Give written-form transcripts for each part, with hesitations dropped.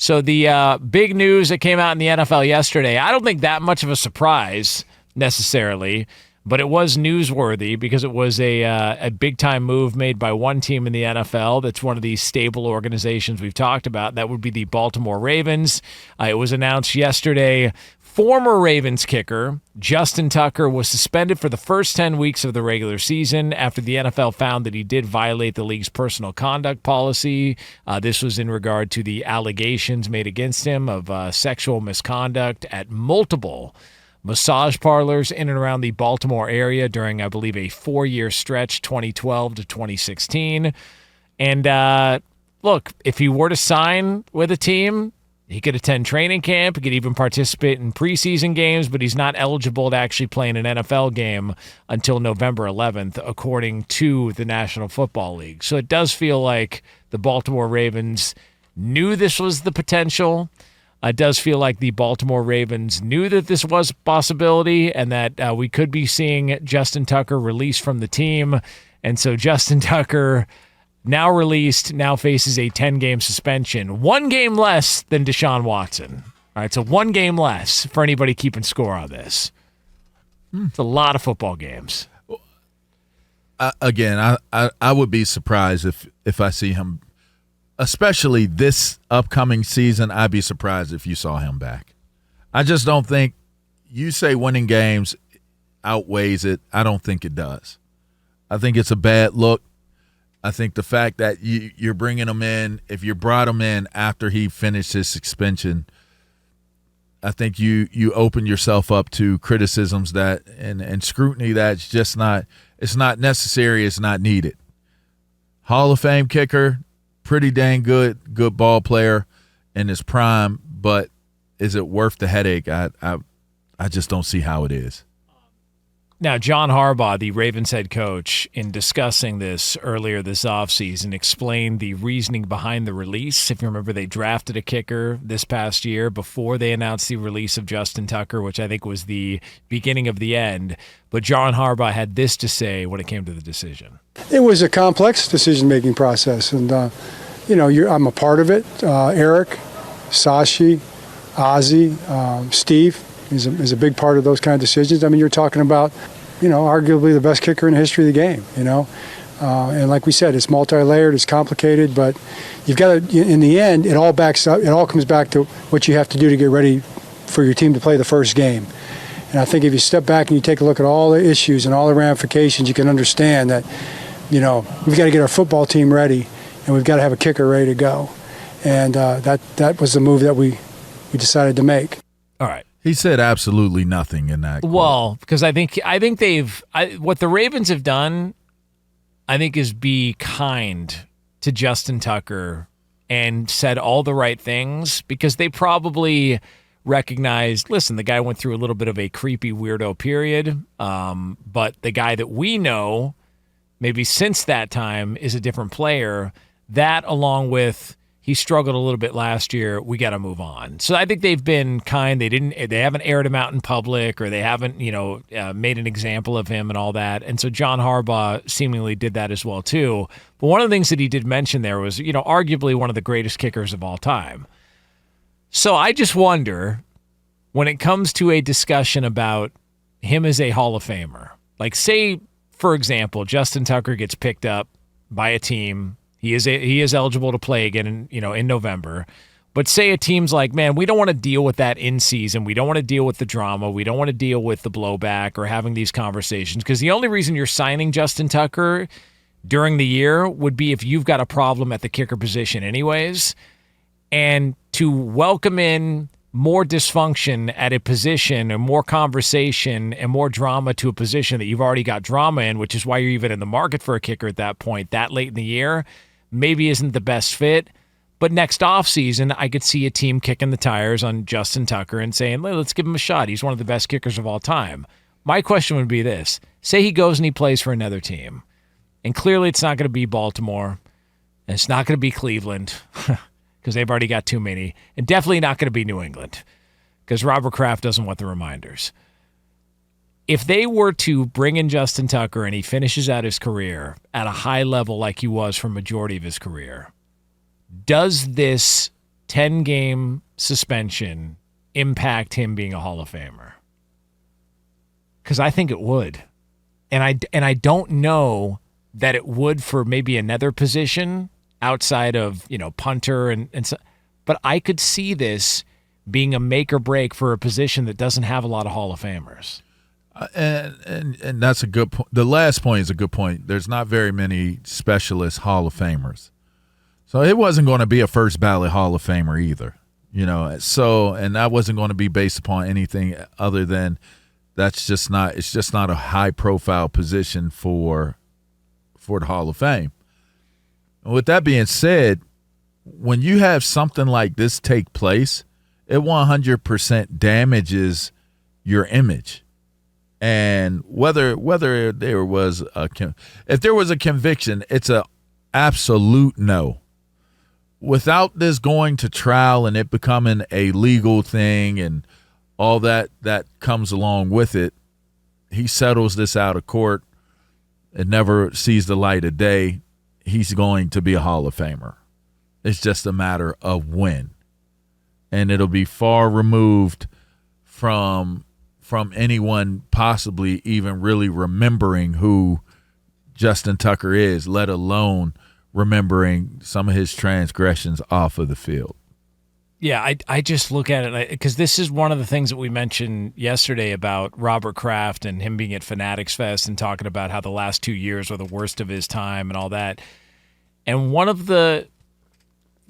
So the big news that came out in the NFL yesterday, I don't think that much of a surprise necessarily, but it was newsworthy because it was a big-time move made by one team in the NFL that's one of these stable organizations we've talked about. That would be the Baltimore Ravens. It was announced yesterday. Former Ravens kicker Justin Tucker was suspended for the first 10 weeks of the regular season after the NFL found that he did violate the league's personal conduct policy. This was in regard to the allegations made against him of sexual misconduct at multiple massage parlors in and around the Baltimore area during, I believe, a 4-year stretch, 2012 to 2016. And look, if he were to sign with a team, he could attend training camp. He could even participate in preseason games, but he's not eligible to actually play in an NFL game until November 11th, according to the National Football League. So it does feel like the Baltimore Ravens knew this was the potential. It does feel like the Baltimore Ravens knew that this was a possibility and that we could be seeing Justin Tucker released from the team. And so Justin Tucker, now released, now faces a 10-game suspension. 1 game less than Deshaun Watson. All right, so 1 game less for anybody keeping score on this. It's a lot of football games. Again, I would be surprised if I see him, especially this upcoming season. I'd be surprised if you saw him back. I just don't think you say winning games outweighs it. I don't think it does. I think it's a bad look. I think the fact that you're bringing him in, if you brought him in after he finished his suspension, I think you open yourself up to criticisms that and scrutiny that's just not, it's not necessary, it's not needed. Hall of Fame kicker, pretty dang good ball player in his prime, but is it worth the headache? I just don't see how it is. Now, John Harbaugh, the Ravens head coach, in discussing this earlier this offseason, explained the reasoning behind the release. If you remember, they drafted a kicker this past year before they announced the release of Justin Tucker, which I think was the beginning of the end. But John Harbaugh had this to say when it came to the decision. It was a complex decision-making process, and I'm a part of it. Eric, Sashi, Ozzie, Steve is a big part of those kind of decisions. I mean, you're talking about, arguably the best kicker in the history of the game, And like we said, it's multi-layered, it's complicated, but you've got to, in the end, it all comes back to what you have to do to get ready for your team to play the first game. And I think if you step back and you take a look at all the issues and all the ramifications, you can understand that, we've got to get our football team ready and we've got to have a kicker ready to go. And that was the move that we decided to make. All right. He said absolutely nothing in that. Well, because I think what the Ravens have done, I think, is be kind to Justin Tucker and said all the right things, because they probably recognized, listen, the guy went through a little bit of a creepy weirdo period, but the guy that we know maybe since that time is a different player. That, along with he struggled a little bit last year, we got to move on. So I think they've been kind. They haven't aired him out in public, or they haven't, made an example of him and all that. And so John Harbaugh seemingly did that as well too. But one of the things that he did mention there was, arguably one of the greatest kickers of all time. So I just wonder, when it comes to a discussion about him as a Hall of Famer, like say, for example, Justin Tucker gets picked up by a team. He is eligible to play again in November. But say a team's like, man, we don't want to deal with that in season. We don't want to deal with the drama. We don't want to deal with the blowback or having these conversations, because the only reason you're signing Justin Tucker during the year would be if you've got a problem at the kicker position anyways. And to welcome in more dysfunction at a position and more conversation and more drama to a position that you've already got drama in, which is why you're even in the market for a kicker at that point, that late in the year, maybe isn't the best fit. But next offseason, I could see a team kicking the tires on Justin Tucker and saying, let's give him a shot. He's one of the best kickers of all time. My question would be this. Say he goes and he plays for another team. And clearly it's not going to be Baltimore. And it's not going to be Cleveland because they've already got too many. And definitely not going to be New England because Robert Kraft doesn't want the reminders. If they were to bring in Justin Tucker and he finishes out his career at a high level like he was for majority of his career, does this 10-game suspension impact him being a Hall of Famer? Because I think it would. And I don't know that it would for maybe another position outside of, punter and so, but I could see this being a make or break for a position that doesn't have a lot of Hall of Famers. And that's a good point. The last point is a good point. There's not very many specialist Hall of Famers. So it wasn't going to be a first ballot Hall of Famer either, So, and that wasn't going to be based upon anything other than it's just not a high profile position for the Hall of Fame. With that being said, when you have something like this take place, it 100% damages your image. And whether there was if there was a conviction, it's a absolute no. Without this going to trial and it becoming a legal thing and all that comes along with it, he settles this out of court. It never sees the light of day. He's going to be a Hall of Famer. It's just a matter of when. And it'll be far removed from anyone possibly even really remembering who Justin Tucker is, let alone remembering some of his transgressions off of the field. Yeah, I just look at it because this is one of the things that we mentioned yesterday about Robert Kraft and him being at Fanatics Fest and talking about how the last 2 years were the worst of his time and all that. And one of the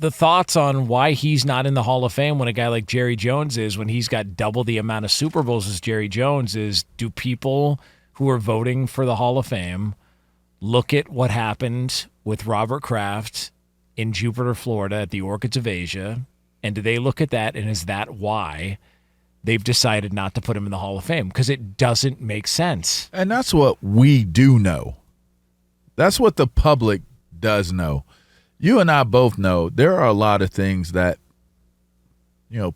thoughts on why he's not in the Hall of Fame when a guy like Jerry Jones is, when he's got double the amount of Super Bowls as Jerry Jones is, do people who are voting for the Hall of Fame look at what happened with Robert Kraft in Jupiter, Florida at the Orchids of Asia? And do they look at that, and is that why they've decided not to put him in the Hall of Fame? Because it doesn't make sense. And that's what we do know. That's what the public does know. You and I both know there are a lot of things that,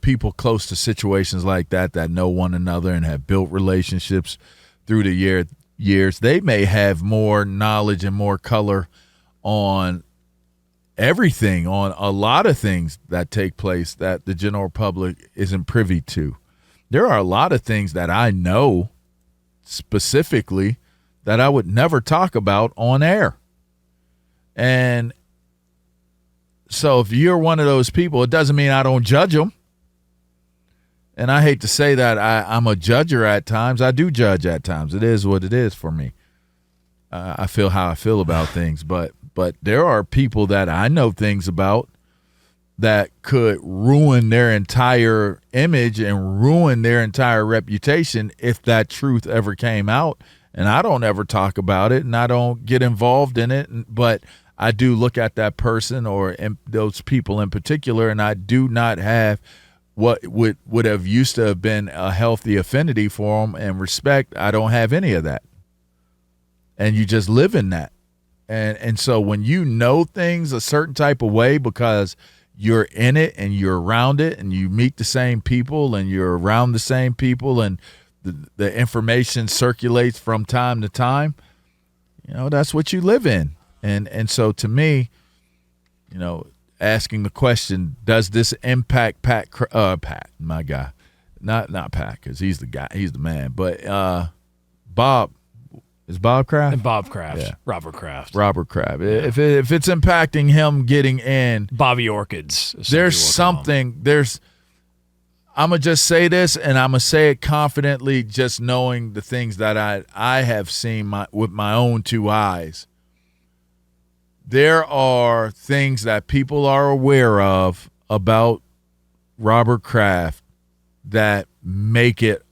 people close to situations like that know one another and have built relationships through the years. They may have more knowledge and more color on everything, on a lot of things that take place that the general public isn't privy to. There are a lot of things that I know specifically that I would never talk about on air. And so if you're one of those people, it doesn't mean I don't judge them. And I hate to say that I'm a judger at times. I do judge at times. It is what it is for me. I feel how I feel about things, but there are people that I know things about that could ruin their entire image and ruin their entire reputation if that truth ever came out. And I don't ever talk about it, and I don't get involved in it, but I do look at that person or those people in particular, and I do not have what would have used to have been a healthy affinity for them and respect. I don't have any of that. And you just live in that. And so when you know things a certain type of way because you're in it and you're around it and you meet the same people and you're around the same people and the information circulates from time to time, that's what you live in. And so to me, asking the question, does this impact Pat, my guy, not Pat, because he's the guy, he's the man, but Bob. Is Bob Kraft? And Bob Kraft. Yeah. Robert Kraft. Yeah. If it's impacting him getting in. Bobby Orchids. There's something. I'm going to just say this, and I'm going to say it confidently, just knowing the things that I have seen with my own two eyes. There are things that people are aware of about Robert Kraft that make it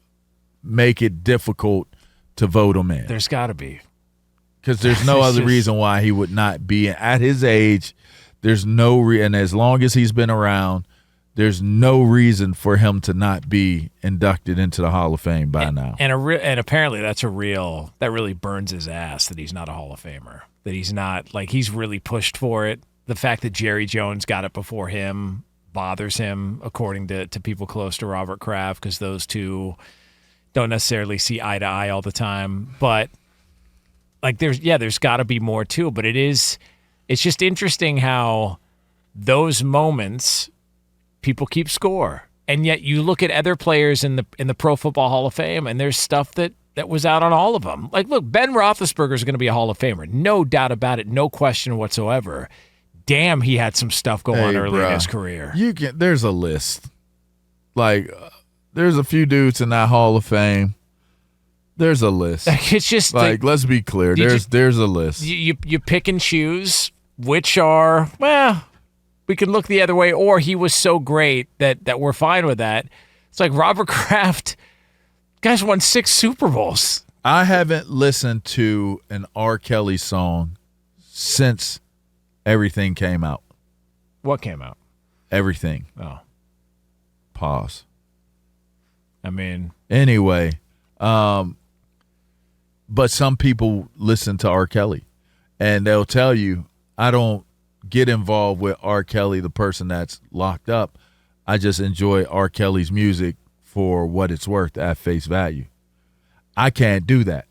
difficult to vote him in. There's got to be. Because there's no other reason why he would not be at his age. There's no and as long as he's been around, there's no reason for him to not be inducted into the Hall of Fame by now. And apparently that really burns his ass that he's not a Hall of Famer. That he's not, he's really pushed for it. The fact that Jerry Jones got it before him bothers him, according to people close to Robert Kraft, because those two don't necessarily see eye to eye all the time. But there's got to be more too. But it's just interesting how those moments people keep score. And yet you look at other players in the Pro Football Hall of Fame, and there's stuff that was out on all of them. Like, look, Ben Roethlisberger is going to be a Hall of Famer. No doubt about it. No question whatsoever. Damn, he had some stuff go on early in his career. There's a list. Like, there's a few dudes in that Hall of Fame. There's a list. It's just like, let's be clear. There's a list. You pick and choose which are, well, we can look the other way, or he was so great that we're fine with that. It's like Robert Kraft, guys won 6 Super Bowls. I haven't listened to an R. Kelly song since everything came out. What came out? Everything. Oh. Pause. I mean. Anyway, but some people listen to R. Kelly, and they'll tell you, I don't get involved with R. Kelly, the person that's locked up. I just enjoy R. Kelly's music for what it's worth at face value. I can't do that.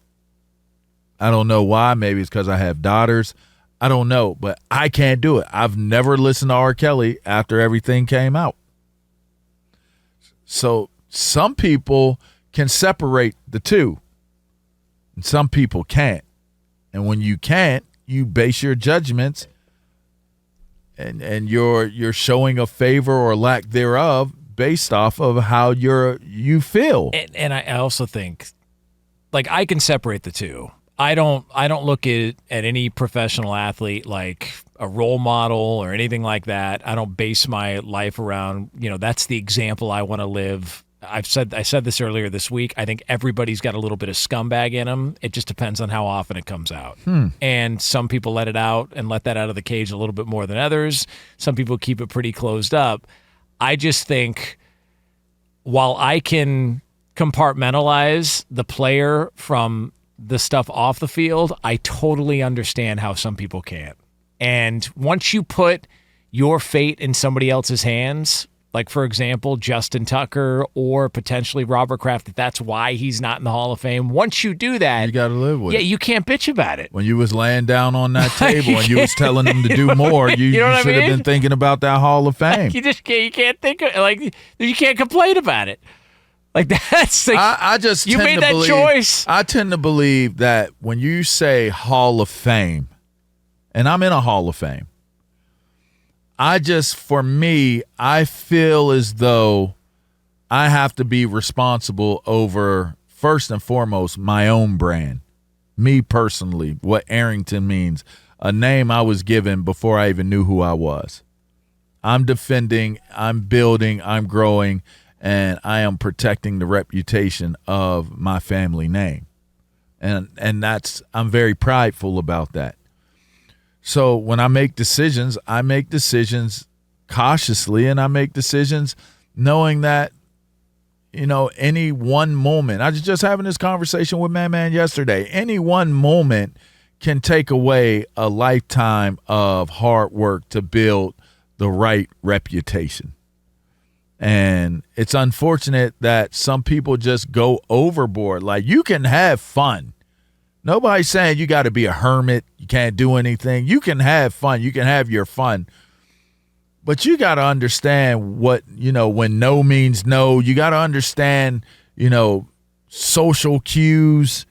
I don't know why. Maybe it's because I have daughters. I don't know, but I can't do it. I've never listened to R. Kelly after everything came out. So some people can separate the two, and some people can't. And when you can't, you base your judgments and you're showing a favor or lack thereof based off of how you feel. And I also think, like, I can separate the two. I don't look at any professional athlete like a role model or anything like that. I don't base my life around, that's the example I want to live. I said this earlier this week. I think everybody's got a little bit of scumbag in them. It just depends on how often it comes out. And some people let it out and let that out of the cage a little bit more than others. Some people keep it pretty closed up. I just think while I can compartmentalize the player from the stuff off the field, I totally understand how some people can't. And once you put your fate in somebody else's hands, like, for example, Justin Tucker or potentially Robert Kraft, that's why he's not in the Hall of Fame. Once you do that, you got to live with it. Yeah, you can't bitch about it. When you was laying down on that table and you was telling them to do more, you should have been thinking about that Hall of Fame. You can't think of, like, you can't complain about it. Like, that's like, I just you made that choice. I tend to believe that when you say Hall of Fame, and I'm in a Hall of Fame, for me, I feel as though I have to be responsible over, first and foremost, my own brand. Me personally, what Arrington means, a name I was given before I even knew who I was. I'm defending, I'm building, I'm growing, and I am protecting the reputation of my family name. And I'm very prideful about that. So when I make decisions cautiously, and I make decisions knowing that, any one moment, I was just having this conversation with Man yesterday, any one moment can take away a lifetime of hard work to build the right reputation. And it's unfortunate that some people just go overboard. Like, you can have fun. Nobody's saying you got to be a hermit. You can't do anything. You can have fun. You can have your fun. But you got to understand what, when no means no. You got to understand, social cues,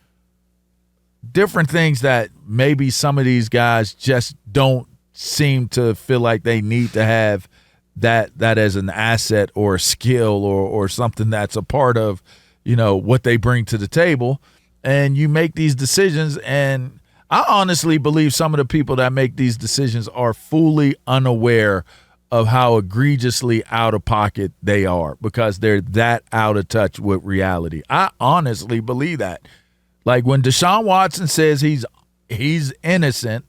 different things that maybe some of these guys just don't seem to feel like they need to have that as an asset or a skill or something that's a part of, what they bring to the table. And you make these decisions, and I honestly believe some of the people that make these decisions are fully unaware of how egregiously out of pocket they are because they're that out of touch with reality. I honestly believe that. Like, when Deshaun Watson says he's innocent,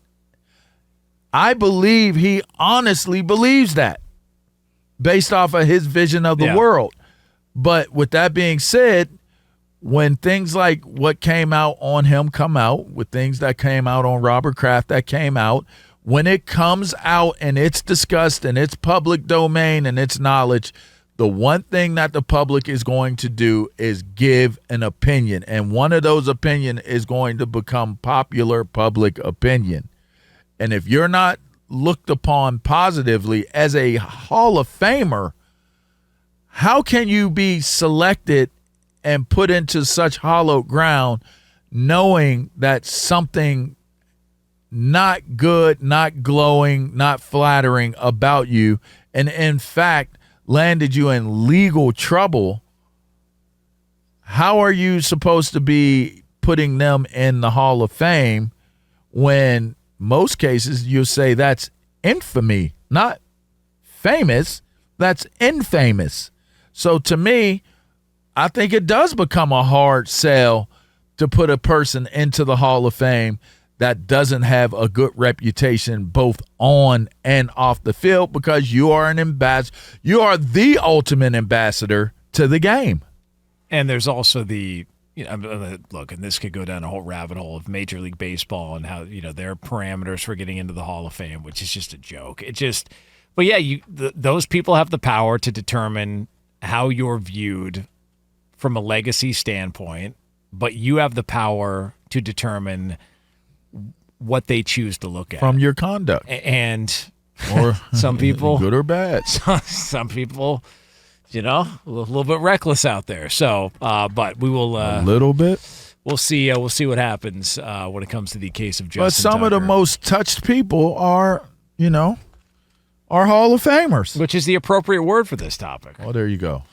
I believe he honestly believes that based off of his vision of the world. But with that being said, when things like what came out on him come out, with things that came out on Robert Kraft that came out, when it comes out and it's discussed and it's public domain and it's knowledge, the one thing that the public is going to do is give an opinion. And one of those opinions is going to become popular public opinion. And if you're not looked upon positively as a Hall of Famer, how can you be selected and put into such hallowed ground knowing that something not good, not glowing, not flattering about you, and in fact landed you in legal trouble? How are you supposed to be putting them in the Hall of Fame when most cases you say that's infamy, not famous, that's infamous? So to me, I think it does become a hard sell to put a person into the Hall of Fame that doesn't have a good reputation both on and off the field, because you are an ambassador. You are the ultimate ambassador to the game. And there's also the, look, and this could go down a whole rabbit hole of Major League Baseball and how, their parameters for getting into the Hall of Fame, which is just a joke. But yeah, those people have the power to determine how you're viewed from a legacy standpoint, but you have the power to determine what they choose to look at from your conduct, and or some people, good or bad. Some people, a little bit reckless out there. So, but we will a little bit. We'll see. We'll see what happens when it comes to the case of Justin. But some Tucker. of the most touched people are Hall of Famers, which is the appropriate word for this topic. Well, there you go.